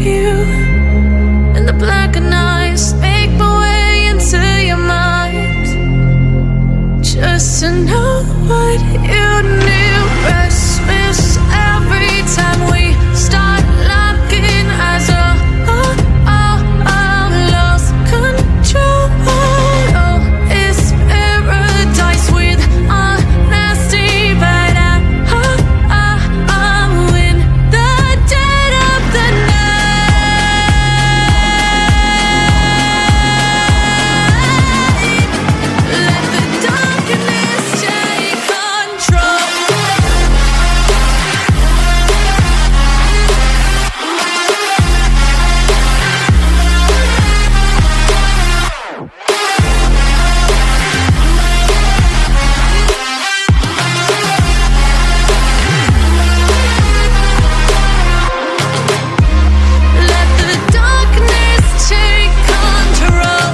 you. And the blackened eyes make my way into your mind, just to know what you knew. Restless every time we start locking eyes. Lost control. Oh, it's paradise with honesty, but I'm in the dead of the night. Let the darkness take control. Let the darkness take control.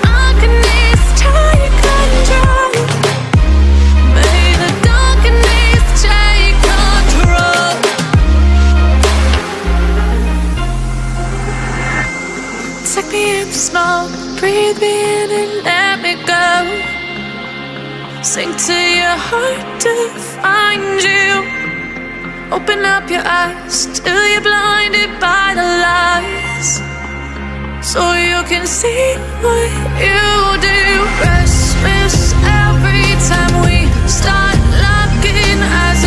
Darkness take control. May the darkness take control. Take me in the smoke, breathe me in and let me go. Sink to your heart to find you. Open up your eyes till you're blinded by the lies, so you can see what you do. Restless every time we start locking eyes.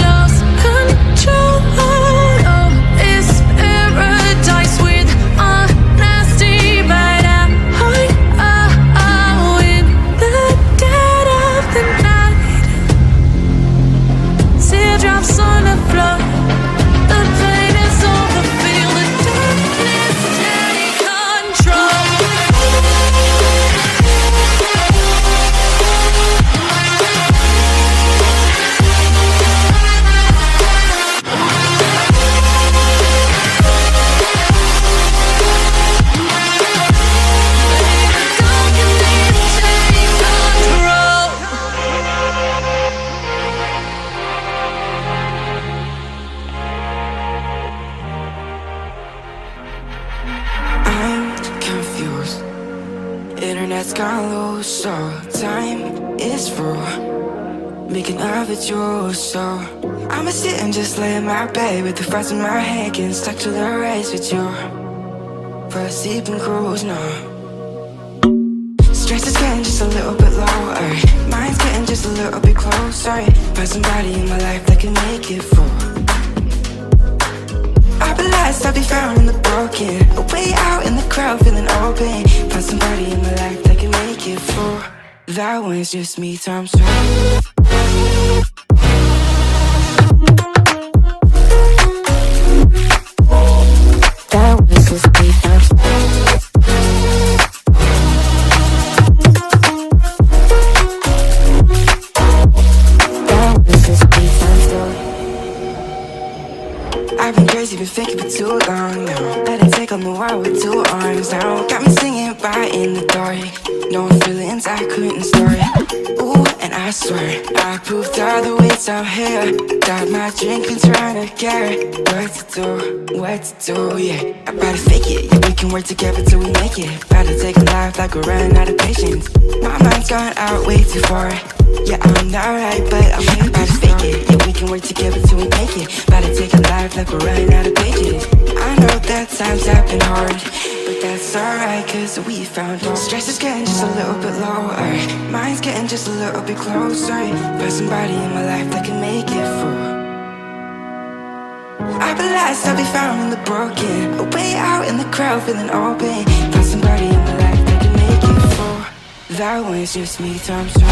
Lost control. Oh, it's paradise with honesty, but I'm in the dead of the night. Teardrops on the floor. The pain is over. Feel the darkness take control. I'm confused. Internet's gone low, so time is through. Making love with you, so I'ma sit and just lay in my bed with the thoughts in my head, getting stuck to the race with you for a sleeping cruise now. Stress is getting just a little bit lower. Mind's getting just a little bit closer. Find somebody in my life that can make it through. I'll be lost, I'll be found in the broken. Way out in the crowd, feeling open. Find somebody in my life that can make it through. That one's just me times two. That one's just me times two. That one's just me times two. I've been crazy, been faking for too long now. Let it take on the world with two arms now. Got me singing right in the dark. No feelings I couldn't store it. Ooh, and I swear I proved all the ways I'm here. Got my drink and trying to get what to do, yeah. I better fake it, yeah, we can work together till we make it. Better take a life like we're running out of patience. My mind's gone out way too far. Yeah, I'm not right, but I'm way better fake it. Yeah, we can work together till we make it. Better take a life like we're running out of pages. I know that times have been hard, but that's alright, cause we found home. Stress is getting just a little bit lower. Mine's getting just a little bit closer. Find somebody in my life that can make it through. I'll be lost, I'll be found in the broken. Way out in the crowd, feeling open. Find somebody in my life that can make it through. That one's just me times two.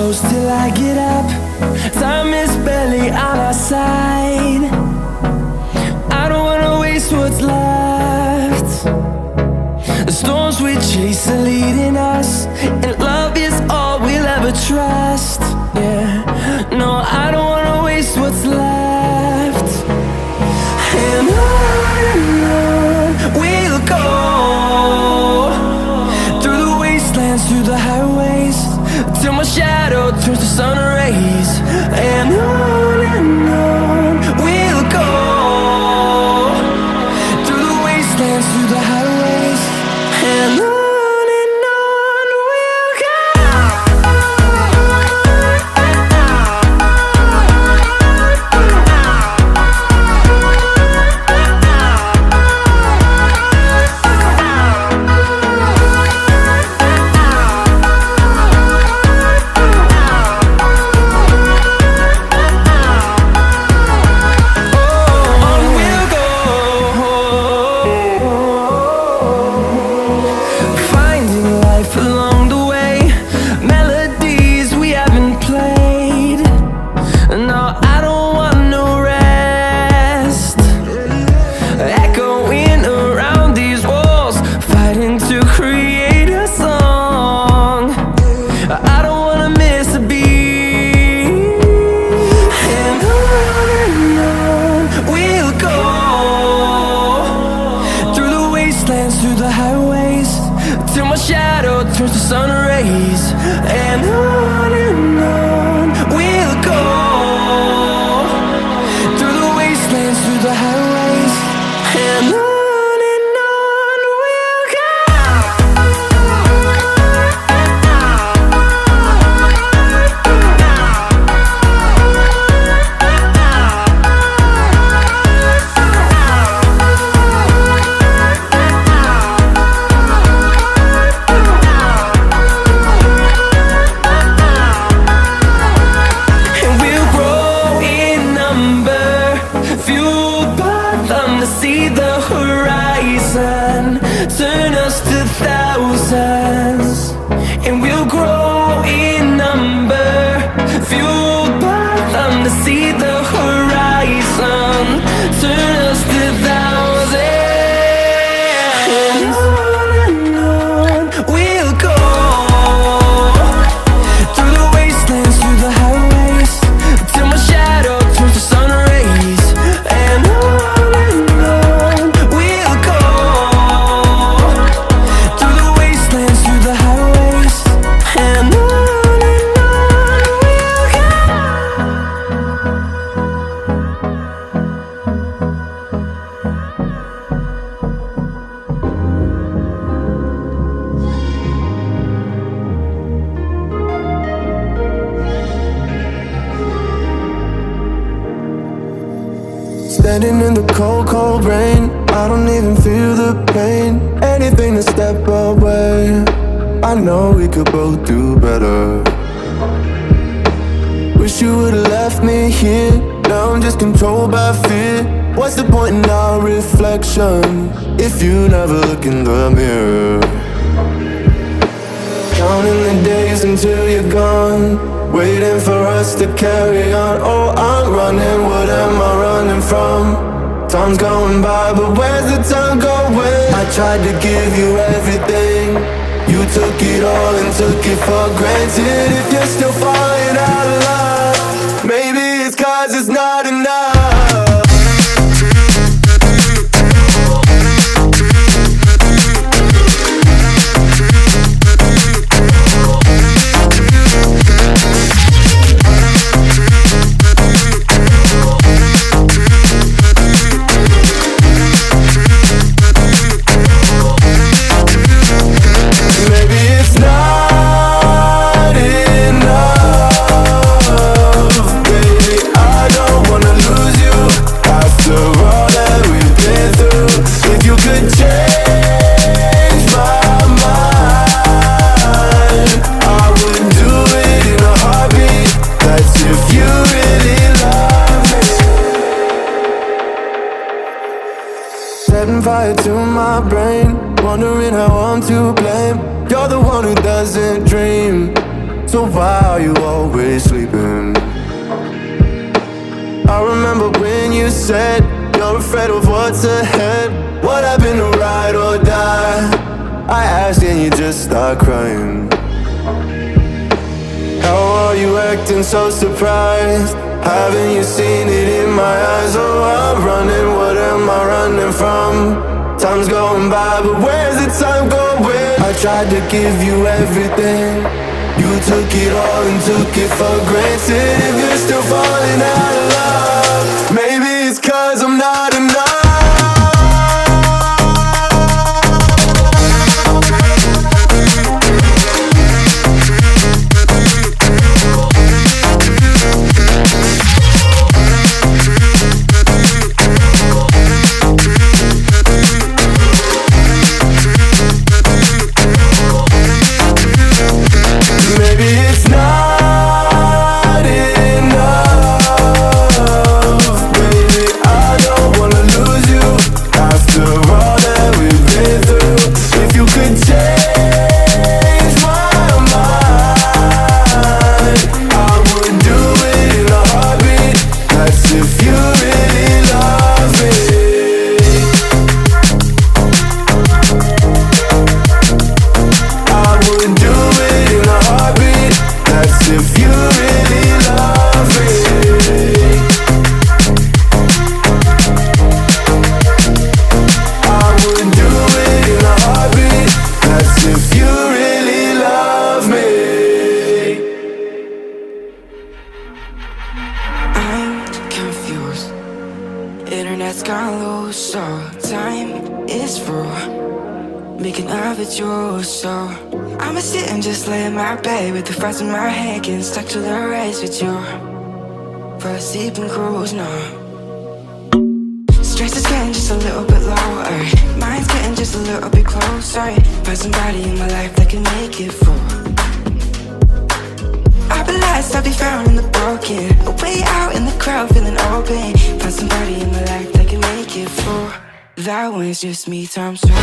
close till I get up. Time is barely on our side. I don't wanna waste what's left. The storms we chase are leading us, and love is all we'll ever trust. Yeah, no, I don't wanna waste what's left. And on we'll go, through the wastelands, through the highways, till my shadow turns to sun rays. And on we'll go, through the wastelands, through the highways, and on. Through the highways, till my shadow turns to sun rays. And on we'll go, through the wastelands, through the highways, and on. See the horizon, turn us to thousands, and we'll grow in number, fueled by them to see the horizon, turn us to thousands. And on we'll go, through the wastelands, through the highways, till my shadow turns to sun rays. And standing in the cold, cold rain, I don't even feel the pain. Anything to step away, I know we could both do better. Wish you would've left me here, now I'm just controlled by fear. What's the point in our reflection, if you never look in the mirror? Counting the days until you're gone, waiting for us to carry on. Oh, I'm running, what am I running from? Time's going by, but where's the time going? I tried to give you everything, you took it all and took it for granted. If you're still falling out of love, maybe it's 'cause it's not enough. Setting fire to my brain, wondering how I'm to blame. You're the one who doesn't dream, So why are you always sleeping? I remember when you said you're afraid of what's ahead. What happened to ride or die? I asked and you just start crying. How are you acting so surprised? Haven't you seen it in my eyes? Oh, I'm running, what am I running from? Time's going by, but where's the time going? I tried to give you everything. You took it all and took it for granted. If you're still falling out of love, maybe it's 'cause I'm not enough. Maybe it's not enough, baby. I don't wanna lose you after all that we've been through. If you could change my mind, I would do it in a heartbeat. That's if you really love me. I would do it in a heartbeat. That's if you really love me. I would do it in a heartbeat. That's if you really love me. I'm confused. Internet's gone loose, so time is through. Making of it yours, so I'ma sit and just lay in my bed with the thoughts in my head, getting stuck to the race with you for a sleeping cruise now. Stress is getting just a little bit lower, mind's getting just a little bit closer. Find somebody in my life that can make it through. I'll be lost, I'll be found in the broken, a way out in the crowd feeling open. Find somebody in my life that can make it through. That one's just me times two.